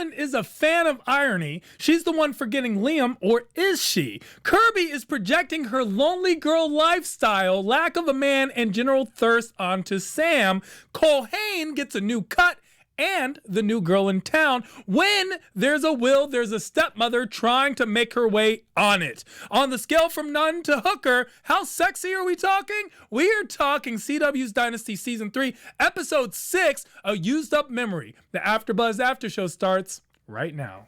Fallon is a fan of irony. She's the one forgetting Liam, or is she? Kirby is projecting her lonely girl lifestyle, lack of a man, and general thirst onto Sam. Colbys gets a new cut and the new girl in town. When there's a will, there's a stepmother trying to make her way on it. On the scale from none to hooker, how sexy are we talking? We are talking CW's Dynasty Season 3, Episode 6, A Used Up Memory. The AfterBuzz After Show starts right now.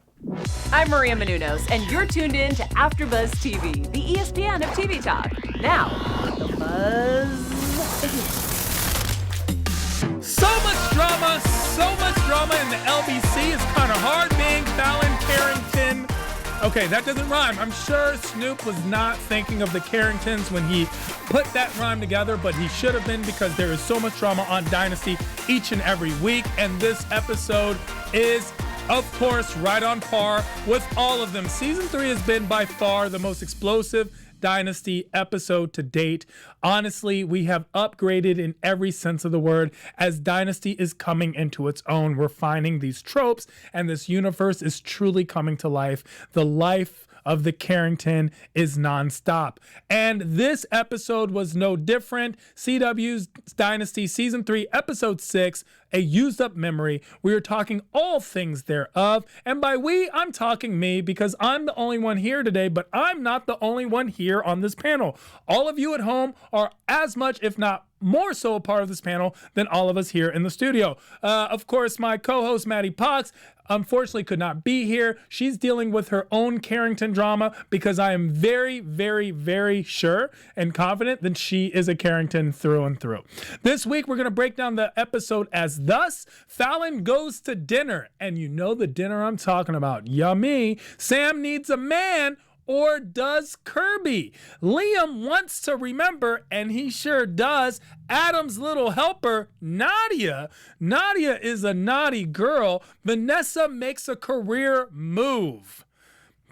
I'm Maria Menounos, and you're tuned in to AfterBuzz TV, the ESPN of TV talk. Now, the buzz begins. So much drama in the LBC. It's kind of hard being Fallon Carrington. Okay, that doesn't rhyme. I'm sure Snoop was not thinking of the Carringtons when he put that rhyme together, but he should have been, because there is so much drama on Dynasty each and every week, and this episode is, of course, right on par with all of them. Season 3 has been by far the most explosive Dynasty episode to date. Honestly, we have upgraded in every sense of the word as Dynasty is coming into its own. We're finding these tropes, and this universe is truly coming to life. The life of the Carrington is nonstop. And this episode was no different. CW's Dynasty Season 3, Episode 6, A Used Up Memory. We are talking all things thereof. And by we, I'm talking me, because I'm the only one here today, but I'm not the only one here on this panel. All of you at home are as much, if not more so, a part of this panel than all of us here in the studio. Of course, my co-host, Maddie Pox, unfortunately could not be here. She's dealing with her own Carrington drama, because I am very, very, very sure and confident that she is a Carrington through and through. This week, we're going to break down the episode as thus: Fallon goes to dinner, and you know the dinner I'm talking about. Yummy. Sam needs a man, or does Kirby? Liam wants to remember, and he sure does. Adam's little helper, Nadia. Nadia is a naughty girl. Vanessa makes a career move.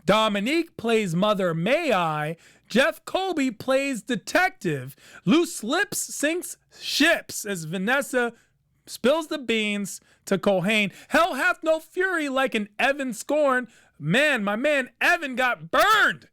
Dominique plays Mother May I. Jeff Colby plays detective. Loose Lips sinks ships as Vanessa spills the beans to Colbys. Hell hath no fury like an Evan scorn. Man, my man Evan got burned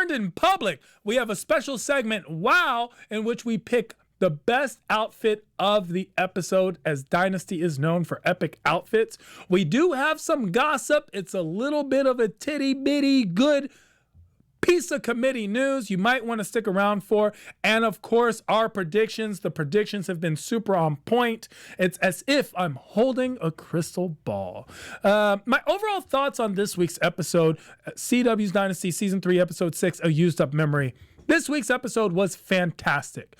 in public. We have a special segment, Wow, in which we pick the best outfit of the episode, as Dynasty is known for epic outfits. We do have some gossip. It's a little bit of a titty bitty good piece of committee news you might want to stick around for. And of course, our predictions. The predictions have been super on point. It's as if I'm holding a crystal ball. My overall thoughts on this week's episode, CW's Dynasty Season 3, Episode 6, A Used Up Memory. This week's episode was fantastic.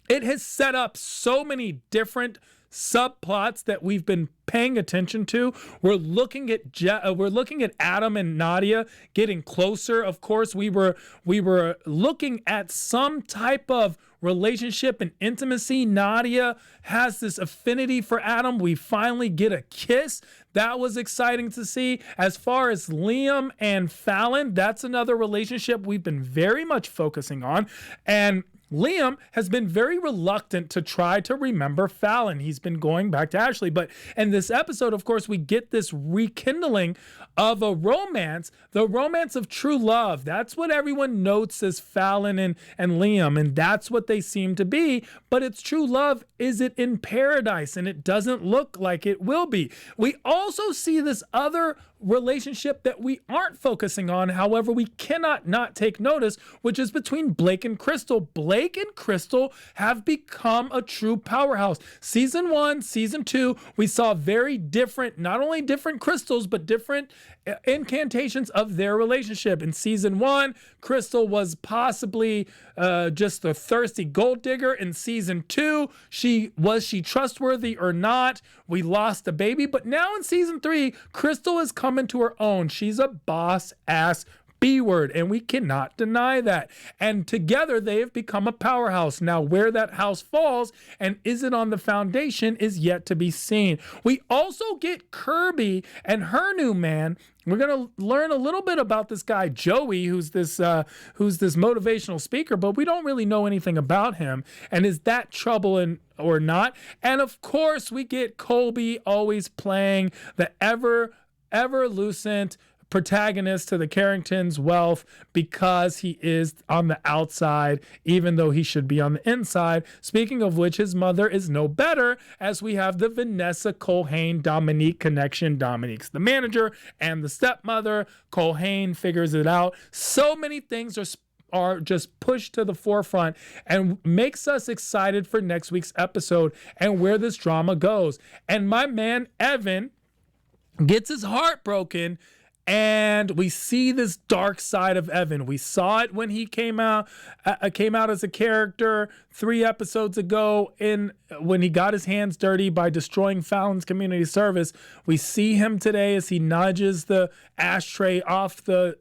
It has set up so many different subplots that we've been paying attention to. We're looking at Adam and Nadia getting closer. Of course, we were looking at some type of relationship and intimacy. Nadia has this affinity for Adam. We finally get a kiss. That was exciting to see. As far as Liam and Fallon, that's another relationship we've been very much focusing on. And Liam has been very reluctant to try to remember Fallon. He's been going back to Ashley. But in this episode, of course, we get this rekindling of a romance, the romance of true love. That's what everyone notes as Fallon and Liam, and that's what they seem to be. But it's true love. Is it in paradise? And it doesn't look like it will be. We also see this other relationship that we aren't focusing on, however, we cannot not take notice, which is between Blake and Cristal. Blake and Cristal have become a true powerhouse. Season 1, Season 2, we saw very different, not only different crystals, but different incantations of their relationship. In Season 1, Cristal was possibly just a thirsty gold digger. In Season 2, was she trustworthy or not? We lost a baby. But now in Season 3, Cristal has come into her own. She's a boss ass B-word, and we cannot deny that. And together they have become a powerhouse. Now, where that house falls and is it on the foundation is yet to be seen. We also get Kirby and her new man. We're going to learn a little bit about this guy, Joey, who's this motivational speaker, but we don't really know anything about him. And is that trouble or not? And of course, we get Colby always playing the ever ever-lucent protagonist to the Carringtons' wealth because he is on the outside, even though he should be on the inside. Speaking of which, his mother is no better, as we have the Vanessa Culhane-Dominique connection. Dominique's the manager and the stepmother. Culhane figures it out. So many things are just pushed to the forefront and makes us excited for next week's episode and where this drama goes. And my man Evan gets his heart broken, and we see this dark side of Evan. We saw it when he came out as a character 3 episodes ago when he got his hands dirty by destroying Fallon's community service. We see him today as he nudges the ashtray off the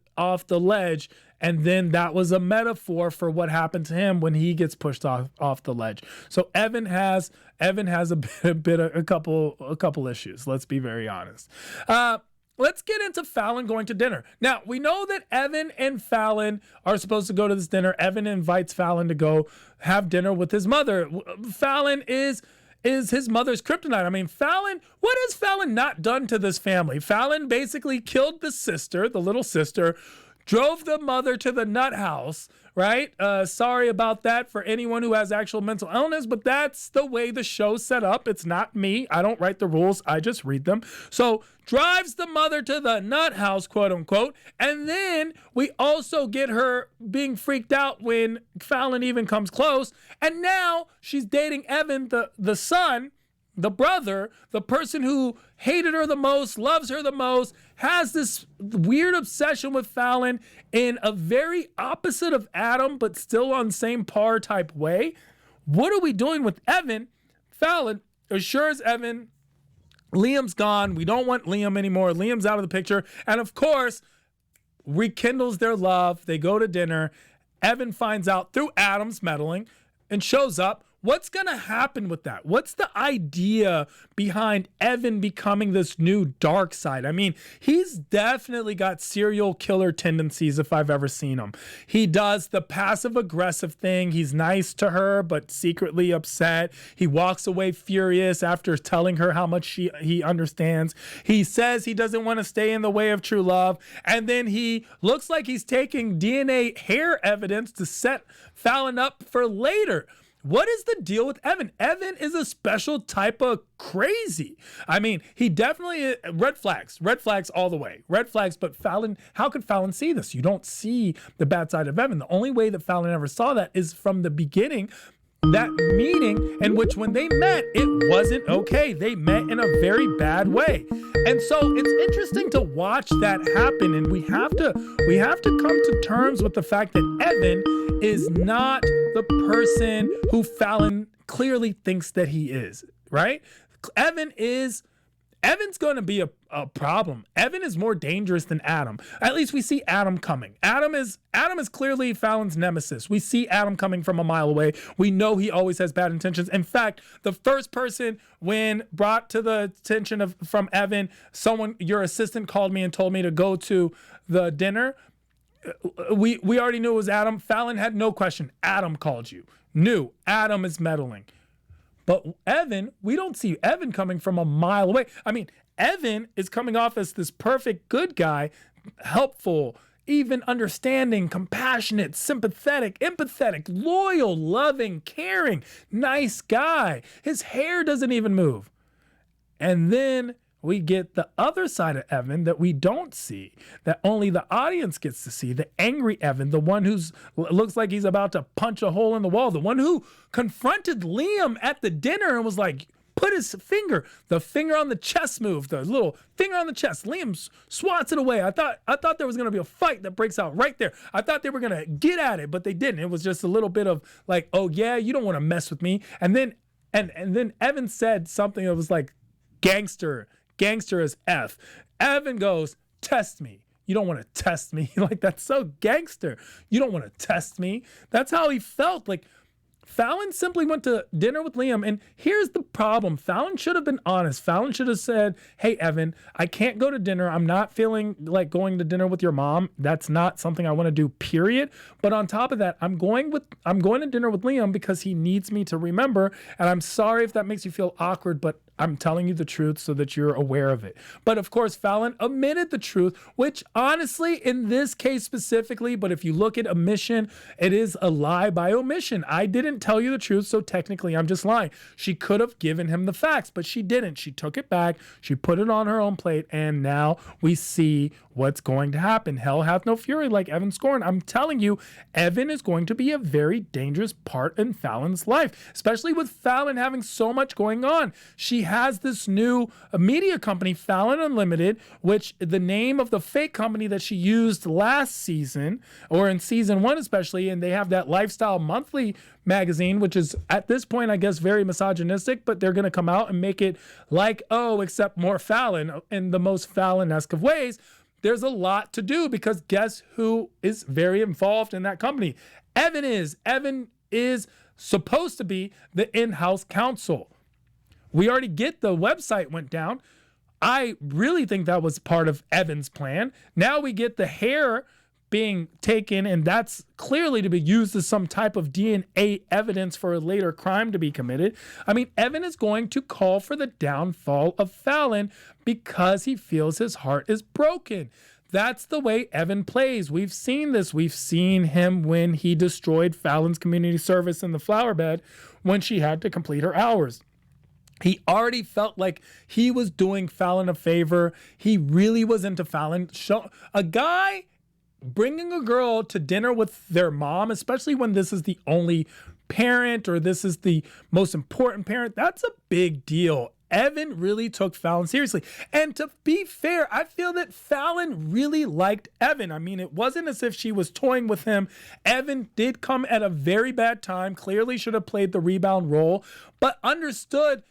ledge, and then that was a metaphor for what happened to him when he gets pushed off the ledge. So Evan has a couple issues. Let's be very honest. Let's get into Fallon going to dinner. Now, we know that Evan and Fallon are supposed to go to this dinner. Evan invites Fallon to go have dinner with his mother. Fallon is his mother's kryptonite. I mean, Fallon, what has Fallon not done to this family? Fallon basically killed the little sister, drove the mother to the nut house, right? Sorry about that for anyone who has actual mental illness, but that's the way the show's set up. It's not me. I don't write the rules. I just read them. So drives the mother to the nut house, quote unquote. And then we also get her being freaked out when Fallon even comes close. And now she's dating Evan, the son, the brother, the person who hated her the most, loves her the most, has this weird obsession with Fallon in a very opposite of Adam, but still on same par type way. What are we doing with Evan? Fallon assures Evan, Liam's gone. We don't want Liam anymore. Liam's out of the picture. And of course, rekindles their love. They go to dinner. Evan finds out through Adam's meddling and shows up. What's going to happen with that? What's the idea behind Evan becoming this new dark side? I mean, he's definitely got serial killer tendencies if I've ever seen him. He does the passive aggressive thing. He's nice to her, but secretly upset. He walks away furious after telling her how much he understands. He says he doesn't want to stay in the way of true love. And then he looks like he's taking DNA hair evidence to set Fallon up for later. What is the deal with Evan? Evan is a special type of crazy. I mean, he definitely, red flags all the way. Red flags, but Fallon, how could Fallon see this? You don't see the bad side of Evan. The only way that Fallon ever saw that is from the beginning, that meeting in which when they met, it wasn't okay. They met in a very bad way. And so it's interesting to watch that happen. And we have to come to terms with the fact that Evan is not the person who Fallon clearly thinks that he is, right? Evan's going to be a problem. Evan is more dangerous than Adam. At least we see Adam coming. Adam is clearly Fallon's nemesis. We see Adam coming from a mile away. We know he always has bad intentions. In fact, the first person when brought to the attention from Evan, your assistant called me and told me to go to the dinner. We already knew it was Adam. Fallon had no question. Adam called you. Knew Adam is meddling. But Evan, we don't see Evan coming from a mile away. I mean, Evan is coming off as this perfect good guy, helpful, even understanding, compassionate, sympathetic, empathetic, loyal, loving, caring, nice guy. His hair doesn't even move. And then we get the other side of Evan that we don't see, that only the audience gets to see, the angry Evan, the one who looks like he's about to punch a hole in the wall, the one who confronted Liam at the dinner and was like, put the finger on the chest move, the little finger on the chest. Liam swats it away. I thought there was going to be a fight that breaks out right there. I thought they were going to get at it, but they didn't. It was just a little bit of like, oh yeah, you don't want to mess with me. And then Evan said something that was like, gangster as F. Evan goes, test me. You don't want to test me. Like, that's so gangster. You don't want to test me. That's how he felt. Like, Fallon simply went to dinner with Liam. And here's the problem. Fallon should have been honest. Fallon should have said, hey, Evan, I can't go to dinner. I'm not feeling like going to dinner with your mom. That's not something I want to do, period. But on top of that, I'm going to dinner with Liam because he needs me to remember. And I'm sorry if that makes you feel awkward, but I'm telling you the truth so that you're aware of it. But of course, Fallon omitted the truth, which honestly, in this case specifically, but if you look at omission, it is a lie by omission. I didn't tell you the truth, so technically I'm just lying. She could have given him the facts, but she didn't. She took it back. She put it on her own plate, and now we see what's going to happen. Hell hath no fury like Evan scorned. I'm telling you, Evan is going to be a very dangerous part in Fallon's life, especially with Fallon having so much going on. She has this new media company, Fallon Unlimited, which the name of the fake company that she used last season, or in season 1 especially, and they have that Lifestyle Monthly magazine, which is at this point, I guess, very misogynistic, but they're going to come out and make it like, oh, except more Fallon in the most Fallon-esque of ways. There's a lot to do because guess who is very involved in that company? Evan is supposed to be the in-house counsel. We already get the website went down. I really think that was part of Evan's plan. Now we get the hair being taken, and that's clearly to be used as some type of DNA evidence for a later crime to be committed. I mean, Evan is going to call for the downfall of Fallon because he feels his heart is broken. That's the way Evan plays. We've seen this. We've seen him when he destroyed Fallon's community service in the flower bed when she had to complete her hours. He already felt like he was doing Fallon a favor. He really was into Fallon. A guy bringing a girl to dinner with their mom, especially when this is the only parent or this is the most important parent, that's a big deal. Evan really took Fallon seriously. And to be fair, I feel that Fallon really liked Evan. I mean, it wasn't as if she was toying with him. Evan did come at a very bad time, clearly should have played the rebound role, but understood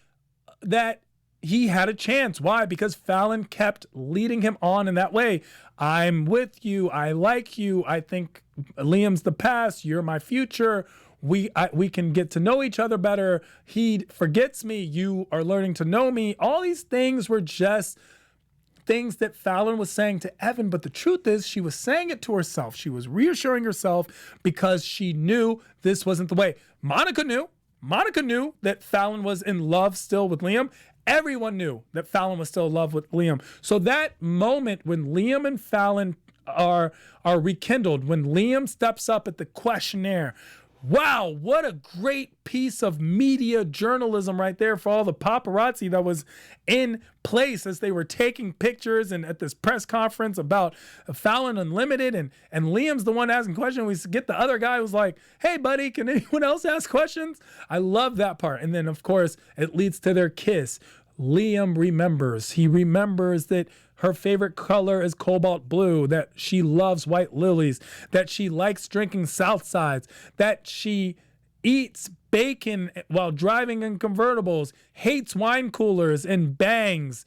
that he had a chance. Why? Because Fallon kept leading him on in that way. I'm with you. I like you. I think Liam's the past. You're my future. We can get to know each other better. He forgets me. You are learning to know me. All these things were just things that Fallon was saying to Evan. But the truth is she was saying it to herself. She was reassuring herself because she knew this wasn't the way. Monica knew that Fallon was in love still with Liam. Everyone knew that Fallon was still in love with Liam. So that moment when Liam and Fallon are rekindled, when Liam steps up at the questionnaire, wow, what a great piece of media journalism right there for all the paparazzi that was in place as they were taking pictures and at this press conference about Fallon Unlimited. And Liam's the one asking questions. We get the other guy who's like, hey, buddy, can anyone else ask questions? I love that part. And then, of course, it leads to their kiss. Liam remembers. He remembers that her favorite color is cobalt blue, that she loves white lilies, that she likes drinking Southsides, that she eats bacon while driving in convertibles, hates wine coolers and bangs.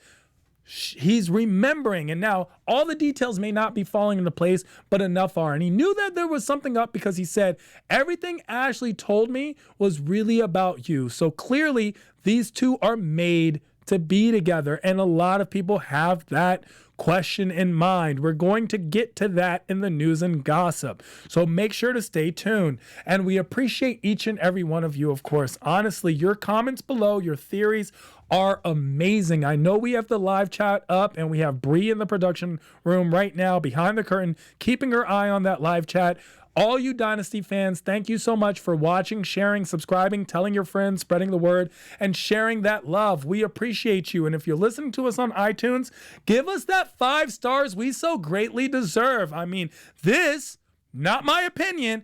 He's remembering, and now all the details may not be falling into place, but enough are. And he knew that there was something up because he said, everything Ashley told me was really about you. So clearly these two are made to be together, and a lot of people have that question in mind. We're going to get to that in the news and gossip, so make sure to stay tuned. And we appreciate each and every one of you, of course. Honestly, your comments below, your theories are amazing. I know we have the live chat up, and we have Bree in the production room right now behind the curtain, keeping her eye on that live chat. All you Dynasty fans, thank you so much for watching, sharing, subscribing, telling your friends, spreading the word, and sharing that love. We appreciate you. And if you're listening to us on iTunes, give us that 5 stars we so greatly deserve. I mean, this, not my opinion,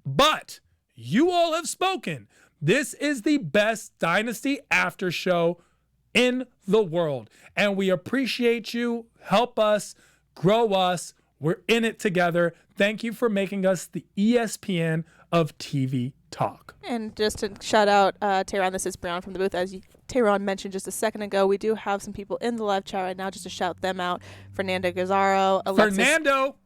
but you all have spoken. This is the best Dynasty after show in the world. And we appreciate you. Help us, grow us. We're in it together. Thank you for making us the ESPN of TV talk. And just to shout out Tehran, this is Brown from the booth. As Tehran mentioned just a second ago, we do have some people in the live chat right now just to shout them out. Fernando Gazzaro. Fernando!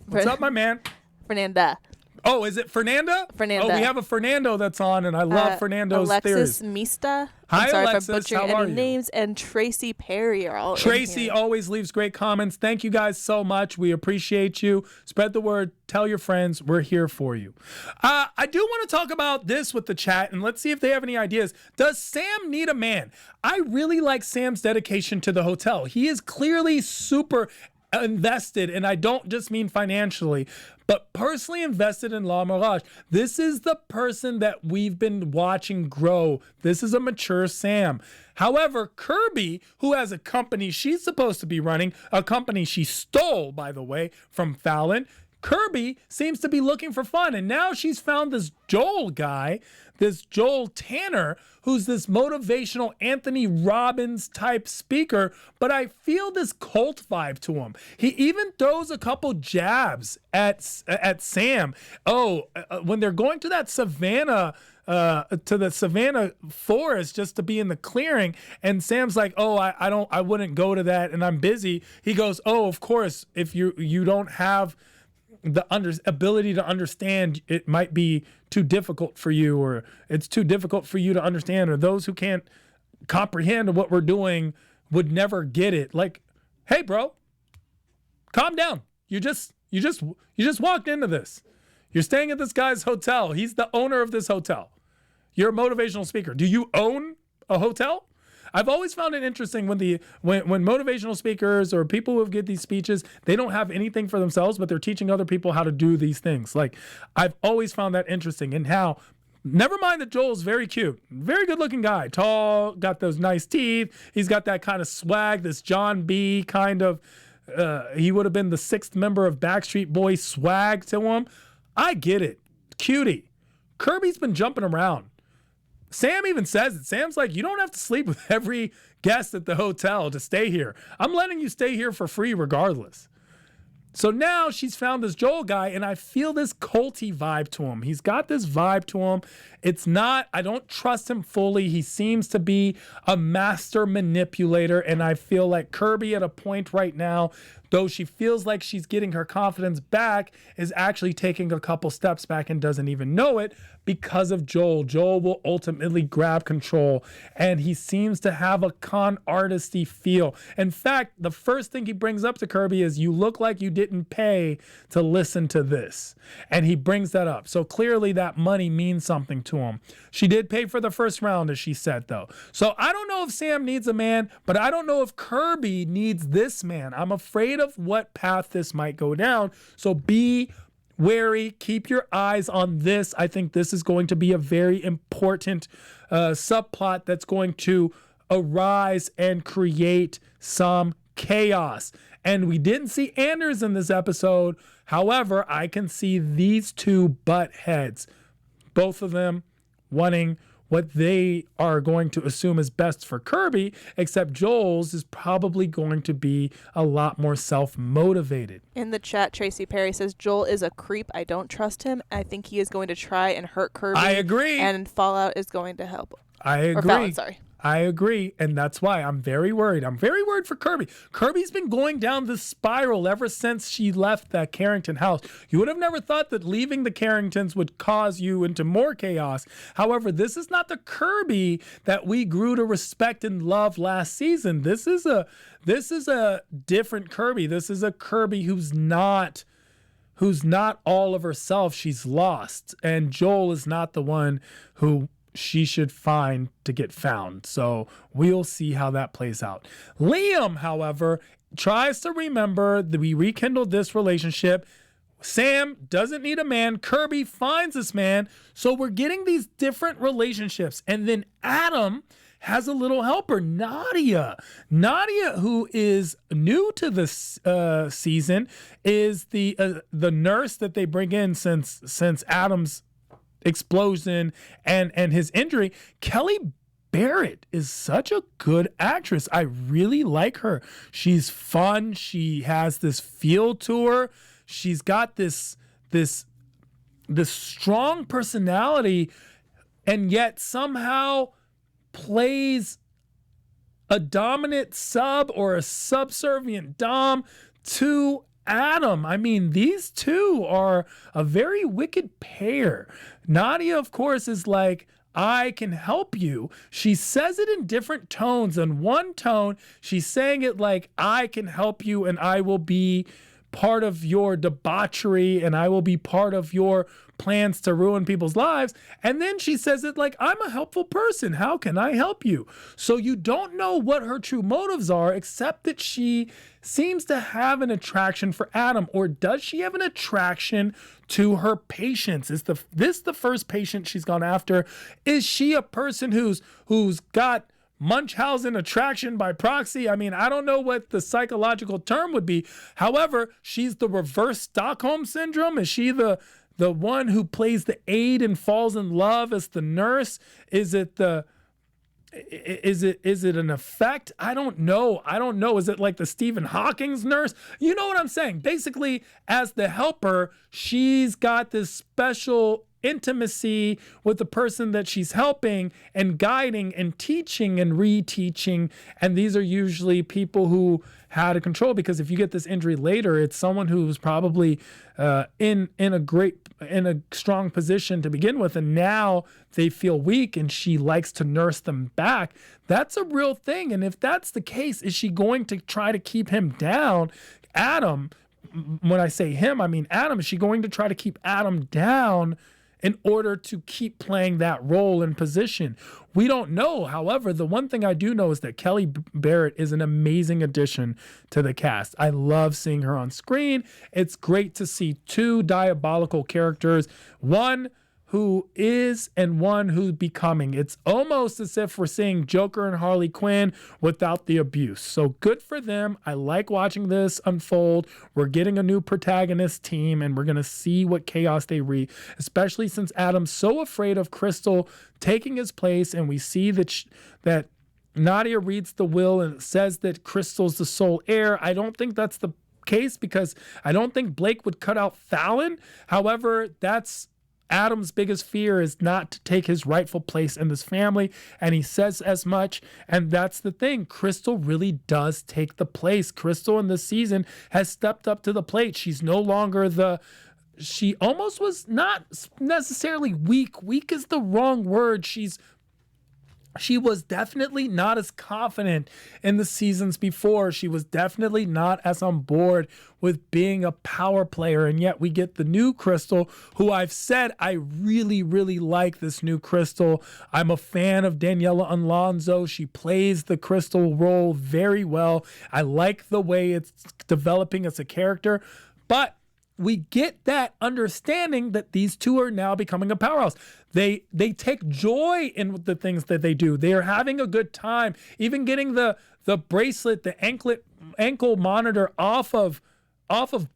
What's up, my man? Fernanda. Oh, is it Fernanda? Fernanda. Oh, we have a Fernando that's on, and I love Fernando's Alexis theories. Mista. Hi, I'm sorry Alexis. for butchering How are any you? names. And Tracy Perry are all in Tracy here. always leaves great comments. Thank you guys so much. We appreciate you. Spread the word. Tell your friends. We're here for you. I do want to talk about this with the chat, and let's see if they have any ideas. Does Sam need a man? I really like Sam's dedication to the hotel. He is clearly super invested, and I don't just mean financially, but personally invested in La Mirage. This is the person that we've been watching grow. This is a mature Sam. However, Kirby, who has a company she's supposed to be running, a company she stole, by the way, from Fallon, Kirby seems to be looking for fun. And now she's found this Joel guy, this Joel Tanner, who's this motivational Anthony Robbins type speaker, but I feel this cult vibe to him. He even throws a couple jabs at Sam. When they're going to that savannah, to the savannah forest just to be in the clearing, and Sam's like, I wouldn't go to that, and I'm busy. He goes, of course, if you don't have the ability to understand, it might be too difficult for you, or it's too difficult for you to understand, or those who can't comprehend what we're doing would never get it. Like, hey bro, calm down. You just walked into this. You're staying at this guy's hotel. He's the owner of this hotel. You're a motivational speaker. Do you own a hotel? I've always found it interesting when motivational speakers or people who get these speeches, they don't have anything for themselves, but they're teaching other people how to do these things. Like, I've always found that interesting. And how, never mind that Joel's very cute, very good looking guy, tall, got those nice teeth. He's got that kind of swag, this John B kind of, he would have been the 6th member of Backstreet Boys swag to him. I get it. Cutie. Kirby's been jumping around. Sam even says it. Sam's like, you don't have to sleep with every guest at the hotel to stay here. I'm letting you stay here for free regardless. So now she's found this Joel guy, and I feel this culty vibe to him. He's got this vibe to him. It's not, I don't trust him fully. He seems to be a master manipulator, and I feel like Kirby at a point right now, though she feels like she's getting her confidence back, is actually taking a couple steps back and doesn't even know it because of Joel. Joel will ultimately grab control, and he seems to have a con artisty feel. In fact, the first thing he brings up to Kirby is, you look like you didn't pay to listen to this. And he brings that up. So clearly that money means something to him. She did pay for the first round, as she said, though. So I don't know if Sam needs a man, but I don't know if Kirby needs this man. I'm afraid of what path this might go down. So be wary, keep your eyes on this. I think this is going to be a very important subplot that's going to arise and create some chaos. And we didn't see Anders in this episode. However, I can see these two butt heads, both of them wanting what they are going to assume is best for Kirby, except Joel's is probably going to be a lot more self-motivated. In the chat, Tracy Perry says, Joel is a creep. I don't trust him. I think he is going to try and hurt Kirby. I agree. And Fallout is going to help. I agree. Or Fallon, sorry. I agree, and that's why I'm very worried. I'm very worried for Kirby. Kirby's been going down this spiral ever since she left that Carrington house. You would have never thought that leaving the Carringtons would cause you into more chaos. However, this is not the Kirby that we grew to respect and love last season. This is a different Kirby. This is a Kirby who's not all of herself. She's lost, and Joel is not the one who she should find to get found. So we'll see how that plays out. Liam, however, tries to remember that we rekindled this relationship. Sam doesn't need a man. Kirby finds this man. So we're getting these different relationships. And then Adam has a little helper, Nadia. Nadia, who is new to this season, is the nurse that they bring in since Adam's explosion and his injury. Kelly Barrett is such a good actress. I really like her. She's fun. She has this feel to her. She's got this strong personality, and yet somehow plays a dominant sub or a subservient dom to Adam. I mean, these two are a very wicked pair. Nadia, of course, is like, I can help you. She says it in different tones. In one tone, she's saying it like, I can help you and I will be part of your debauchery and I will be part of your plans to ruin people's lives. And then she says it like, I'm a helpful person. How can I help you? So you don't know what her true motives are, except that she seems to have an attraction for Adam. Or does she have an attraction to her patients? Is this the first patient she's gone after? Is she a person who's got Munchausen attraction by proxy? I mean, I don't know what the psychological term would be. However, she's the reverse Stockholm syndrome. Is she the one who plays the aide and falls in love as the nurse? Is it an effect? I don't know. Is it like the Stephen Hawking's nurse? You know what I'm saying? Basically, as the helper, she's got this special intimacy with the person that she's helping and guiding and teaching and reteaching. And these are usually people who had a control, because if you get this injury later, it's someone who's probably in a strong position to begin with, and now they feel weak and she likes to nurse them back. That's a real thing. And if that's the case, is she going to try to keep him down? Adam, when I say him, I mean Adam. Is she going to try to keep Adam down in order to keep playing that role and position? We don't know. However, the one thing I do know is that Kelly Barrett is an amazing addition to the cast. I love seeing her on screen. It's great to see two diabolical characters, one who is and one who's becoming. It's almost as if we're seeing Joker and Harley Quinn without the abuse. So good for them. I like watching this unfold. We're getting a new protagonist team, and we're going to see what chaos they wreak, especially since Adam's so afraid of Cristal taking his place, and we see that Nadia reads the will and it says that Cristal's the sole heir. I don't think that's the case, because I don't think Blake would cut out Fallon. However, that's Adam's biggest fear, is not to take his rightful place in this family, and he says as much. And that's the thing. Cristal really does take the place. Cristal in this season has stepped up to the plate. She's no longer she almost was not necessarily weak. Weak is the wrong word. She was definitely not as confident in the seasons before. She was definitely not as on board with being a power player. And yet we get the new Cristal, who I've said I really, really like this new Cristal. I'm a fan of Daniela Alonso. She plays the Cristal role very well. I like the way it's developing as a character. But we get that understanding that these two are now becoming a powerhouse. They take joy in the things that they do. They are having a good time. Even getting the bracelet, the ankle monitor off of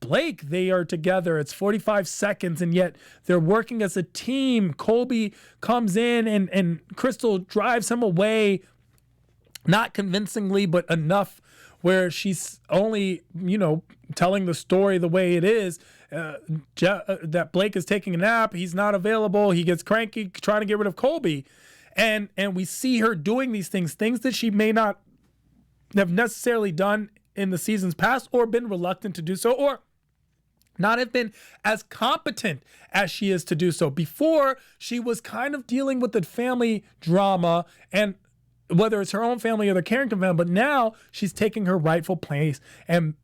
Blake, they are together. It's 45 seconds, and yet they're working as a team. Colby comes in and Cristal drives him away, not convincingly, but enough where she's only, telling the story the way it is. That Blake is taking a nap. He's not available. He gets cranky trying to get rid of Colby. And we see her doing these things that she may not have necessarily done in the seasons past, or been reluctant to do so, or not have been as competent as she is to do so. Before, she was kind of dealing with the family drama, and whether it's her own family or the Carrington family, but now she's taking her rightful place and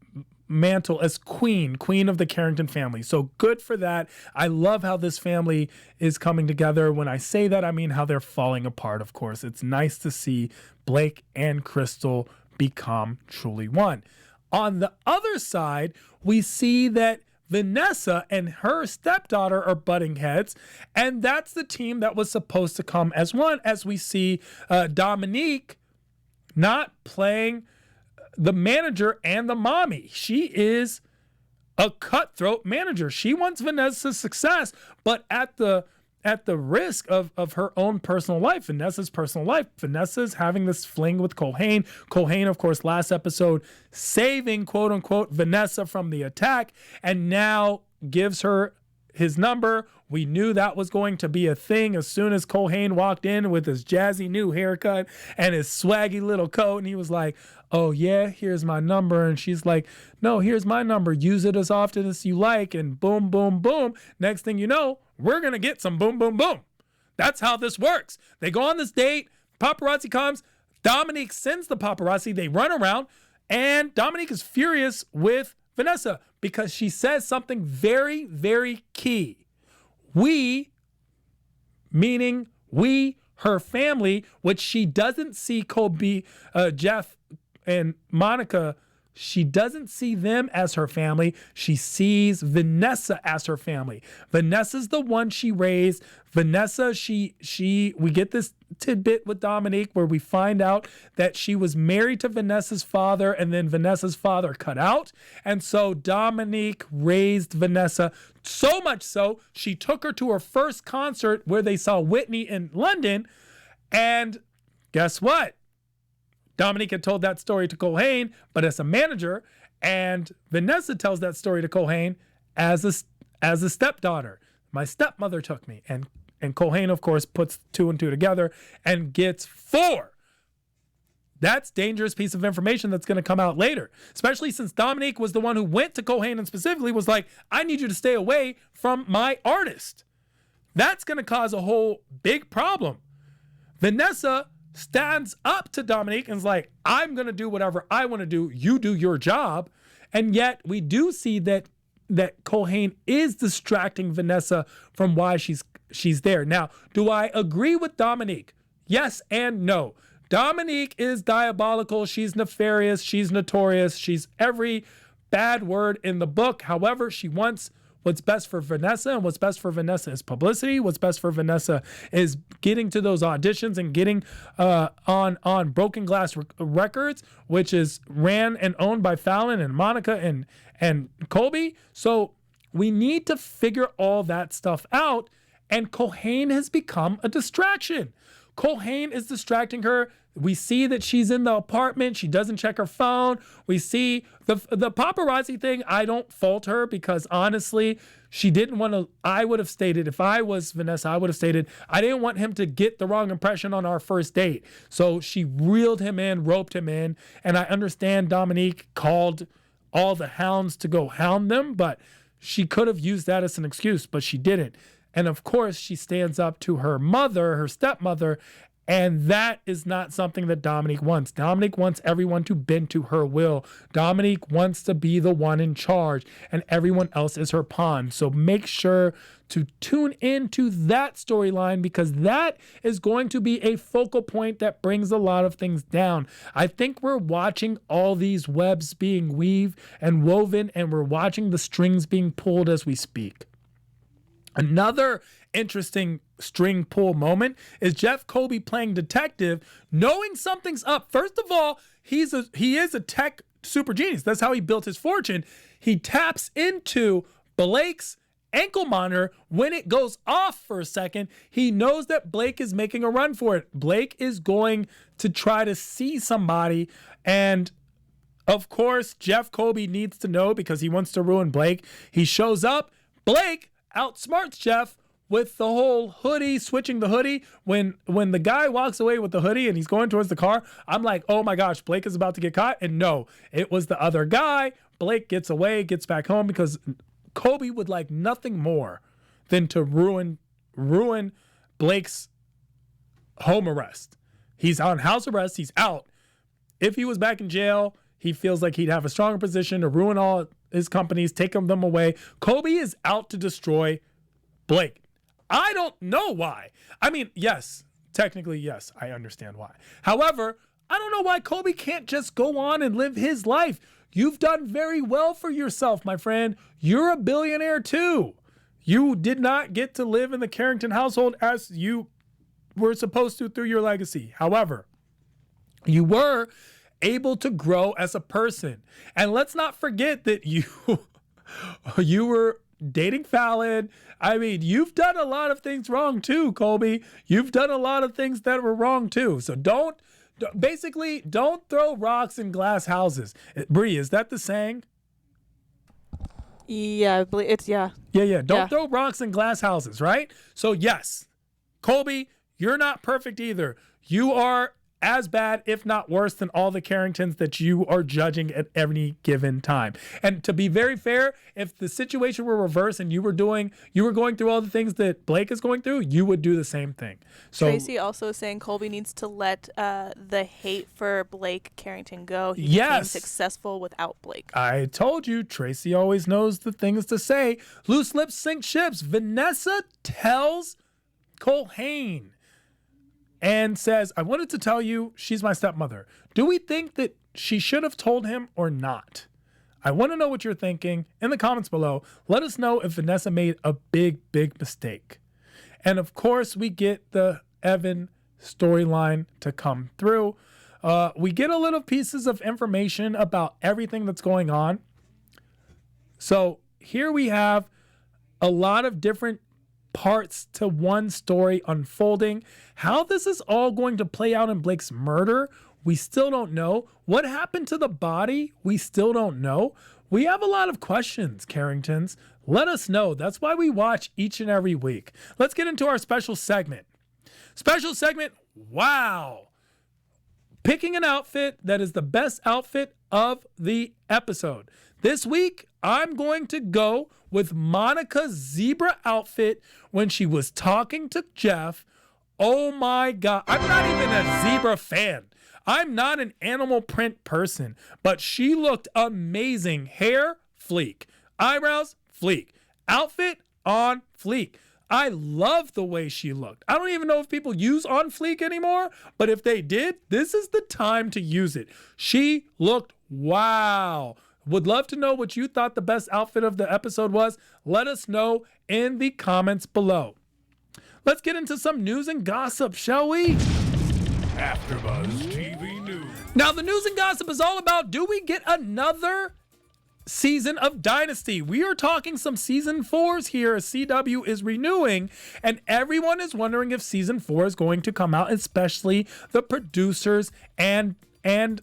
mantle as queen of the Carrington family. So good for that. I love how this family is coming together. When I say that, I mean how they're falling apart, of course. It's nice to see Blake and Cristal become truly one. On the other side, we see that Vanessa and her stepdaughter are butting heads, and that's the team that was supposed to come as one, as we see Dominique not playing the manager and the mommy. She is a cutthroat manager. She wants Vanessa's success, but at the risk of her own personal life, Vanessa's personal life. Vanessa's having this fling with Colhane. Colhane, of course, last episode saving, quote unquote, Vanessa from the attack, and now gives her his number. We knew that was going to be a thing as soon as Colhane walked in with his jazzy new haircut and his swaggy little coat, and he was like, oh yeah, here's my number. And she's like, no, here's my number. Use it as often as you like. And boom, boom, boom. Next thing you know, we're going to get some boom, boom, boom. That's how this works. They go on this date. Paparazzi comes. Dominique sends the paparazzi. They run around. And Dominique is furious with Vanessa because she says something very, very key. We, meaning we, her family, which she doesn't see Colby, Jeff, and Monica, she doesn't see them as her family. She sees Vanessa as her family. Vanessa's the one she raised. Vanessa, we get this tidbit with Dominique where we find out that she was married to Vanessa's father and then Vanessa's father cut out. And so Dominique raised Vanessa so much so she took her to her first concert where they saw Whitney in London. And guess what? Dominique had told that story to Colhane, but as a manager, and Vanessa tells that story to Colhane as a stepdaughter. My stepmother took me, and Colhane, of course, puts 2 and 2 together and gets 4. That's dangerous piece of information that's going to come out later, especially since Dominique was the one who went to Colhane and specifically was like, I need you to stay away from my artist. That's going to cause a whole big problem. Vanessa stands up to Dominique and is like, I'm going to do whatever I want to do. You do your job. And yet we do see that Colhane is distracting Vanessa from why she's there. Now, do I agree with Dominique? Yes and no. Dominique is diabolical. She's nefarious. She's notorious. She's every bad word in the book. However, she wants what's best for Vanessa, and what's best for Vanessa is publicity. What's best for Vanessa is getting to those auditions and getting on Broken Glass Records, which is ran and owned by Fallon and Monica and Colby. So we need to figure all that stuff out, and Colhane has become a distraction. Colhane is distracting her. We see that she's in the apartment. She doesn't check her phone. We see the paparazzi thing. I don't fault her because honestly, she didn't want to. I would have stated, if I was Vanessa, I would have stated, I didn't want him to get the wrong impression on our first date. So she reeled him in, roped him in. And I understand Dominique called all the hounds to go hound them, but she could have used that as an excuse, but she didn't. And of course, she stands up to her mother, her stepmother, and that is not something that Dominique wants. Dominique wants everyone to bend to her will. Dominique wants to be the one in charge, and everyone else is her pawn. So make sure to tune into that storyline because that is going to be a focal point that brings a lot of things down. I think we're watching all these webs being weaved and woven, and we're watching the strings being pulled as we speak. Another interesting string pull moment is Jeff Colby playing detective, knowing something's up. First of all, he is a tech super genius. That's how he built his fortune. He taps into Blake's ankle monitor. When it goes off for a second, he knows that Blake is making a run for it. Blake is going to try to see somebody, and of course, Jeff Colby needs to know because he wants to ruin Blake. He shows up. Blake outsmarts Jeff with the whole hoodie, switching the hoodie. When the guy walks away with the hoodie and he's going towards the car, I'm like, oh my gosh, Blake is about to get caught. And no, it was the other guy. Blake gets away, gets back home because Colby would like nothing more than to ruin Blake's home arrest. He's on house arrest. He's out. If he was back in jail, he feels like he'd have a stronger position to ruin all his companies, take them away. Colby is out to destroy Blake. I don't know why. I mean, yes, technically, yes, I understand why. However, I don't know why Colby can't just go on and live his life. You've done very well for yourself, my friend. You're a billionaire too. You did not get to live in the Carrington household as you were supposed to through your legacy. However, you were able to grow as a person. And let's not forget that you were dating Fallon. I mean, you've done a lot of things wrong too, Colby. You've done a lot of things that were wrong too. So don't throw rocks in glass houses. Bree, is that the saying? Yeah, I believe it's yeah. Yeah. Don't throw rocks in glass houses, right? So yes, Colby, you're not perfect either. You are as bad, if not worse, than all the Carringtons that you are judging at any given time. And to be very fair, if the situation were reversed and you were going through all the things that Blake is going through, you would do the same thing. So Tracy also is saying Colby needs to let the hate for Blake Carrington go. He became Yes. successful without Blake. I told you, Tracy always knows the things to say. Loose lips sink ships. Vanessa tells Colhane and says, I wanted to tell you she's my stepmother. Do we think that she should have told him or not? I want to know what you're thinking in the comments below. Let us know if Vanessa made a big, big mistake. And of course, we get the Evan storyline to come through. We get a little pieces of information about everything that's going on. So here we have a lot of different parts to one story unfolding. How this is all going to play out in Blake's murder, we still don't know. What happened to the body, we still don't know. We have a lot of questions, Carringtons. Let us know. That's why we watch each and every week. Let's get into our special segment. Special segment, wow. Picking an outfit that is the best outfit of the episode. This week, I'm going to go with Monica's zebra outfit when she was talking to Jeff. Oh my God. I'm not even a zebra fan. I'm not an animal print person, but she looked amazing. Hair, fleek. Eyebrows, fleek. Outfit, on fleek. I love the way she looked. I don't even know if people use on fleek anymore, but if they did, this is the time to use it. She looked wow. Would love to know what you thought the best outfit of the episode was. Let us know in the comments below. Let's get into some news and gossip, shall we? AfterBuzz TV News. Now, the news and gossip is all about, do we get another season of Dynasty? We are talking some season 4s here as CW is renewing, and everyone is wondering if season 4 is going to come out, especially the producers and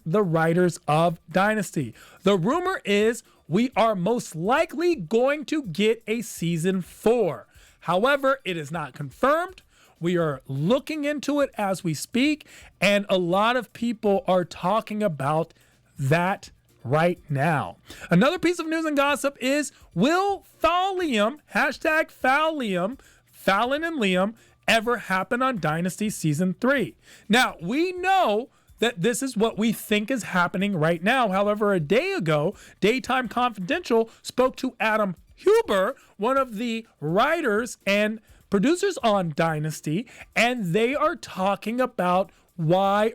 the writers of Dynasty. The rumor is we are most likely going to get a season 4. However, it is not confirmed. We are looking into it as we speak, and a lot of people are talking about that right now. Another piece of news and gossip is, will Fallium, hashtag Fallium, Fallon and Liam, ever happen on Dynasty Season 3? Now, we know that this is what we think is happening right now. However, a day ago, Daytime Confidential spoke to Adam Huber, one of the writers and producers on Dynasty, and they are talking about why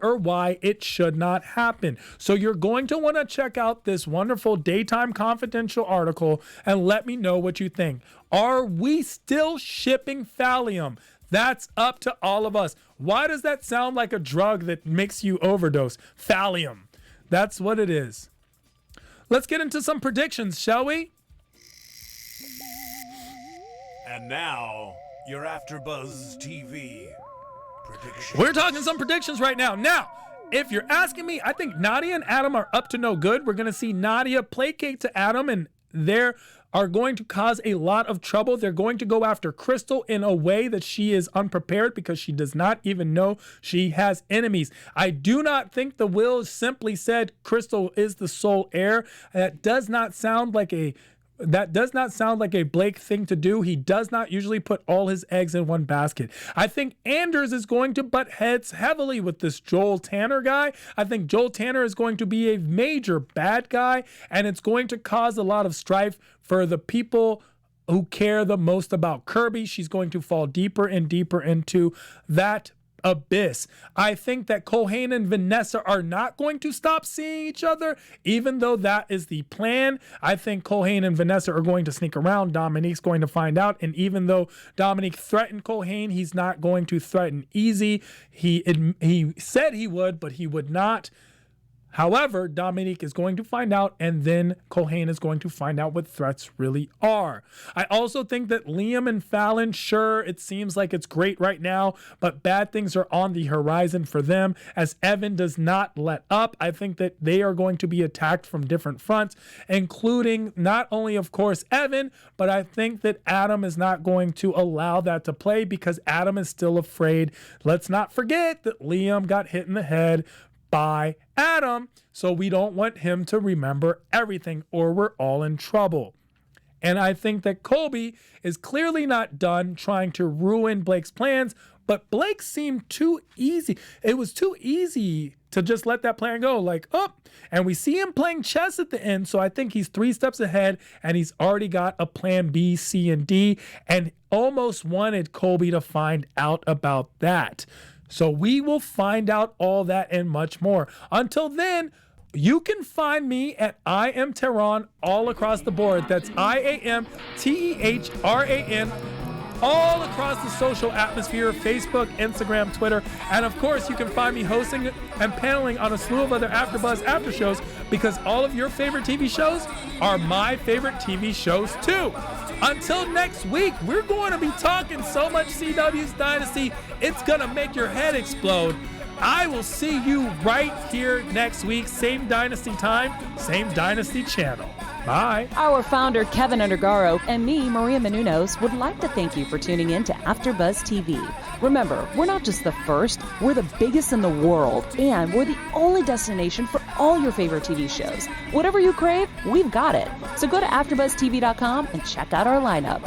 it should not happen. So you're going to want to check out this wonderful Daytime Confidential article and let me know what you think. Are we still shipping Fallium? That's up to all of us. Why does that sound like a drug that makes you overdose? Fallium. That's what it is. Let's get into some predictions, shall we? And now, your AfterBuzz TV prediction. We're talking some predictions right now. Now, if you're asking me, I think Nadia and Adam are up to no good. We're going to see Nadia placate to Adam, and they're going to cause a lot of trouble. They're going to go after Cristal in a way that she is unprepared because she does not even know she has enemies. I do not think the will simply said Cristal is the sole heir. That does not sound like a Blake thing to do. He does not usually put all his eggs in one basket. I think Anders is going to butt heads heavily with this Joel Tanner guy. I think Joel Tanner is going to be a major bad guy, and it's going to cause a lot of strife for the people who care the most about Kirby. She's going to fall deeper and deeper into that abyss. I think that Colhane and Vanessa are not going to stop seeing each other, even though that is the plan. I think Colhane and Vanessa are going to sneak around. Dominique's going to find out, and even though Dominique threatened Colhane, he's not going to threaten easy. He said he would, but he would not. However, Dominique is going to find out, and then Culhane is going to find out what threats really are. I also think that Liam and Fallon, sure, it seems like it's great right now, but bad things are on the horizon for them as Evan does not let up. I think that they are going to be attacked from different fronts, including not only, of course, Evan, but I think that Adam is not going to allow that to play because Adam is still afraid. Let's not forget that Liam got hit in the head by Adam, so we don't want him to remember everything or we're all in trouble. And I think that Colby is clearly not done trying to ruin Blake's plans, but Blake seemed too easy. It was too easy to just let that plan go, like, oh, and we see him playing chess at the end, so I think he's 3 steps ahead, and he's already got a plan B, C, and D, and almost wanted Colby to find out about that. So we will find out all that and much more. Until then, you can find me at I Am Tehran all across the board. That's IAMTEHRAN all across the social atmosphere, Facebook, Instagram, Twitter. And of course, you can find me hosting and paneling on a slew of other AfterBuzz after shows because all of your favorite TV shows are my favorite TV shows too. Until next week, we're going to be talking so much CW's Dynasty, it's going to make your head explode. I will see you right here next week. Same Dynasty time, same Dynasty channel. Bye. Our founder, Keven Undergaro, and me, Maria Menounos, would like to thank you for tuning in to AfterBuzz TV. Remember, we're not just the first, we're the biggest in the world, and we're the only destination for all your favorite TV shows. Whatever you crave, we've got it. So go to AfterBuzzTV.com and check out our lineup.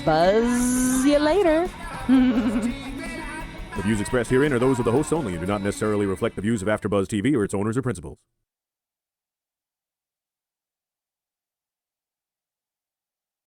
Buzz you later. The views expressed herein are those of the hosts only and do not necessarily reflect the views of AfterBuzz TV or its owners or principals.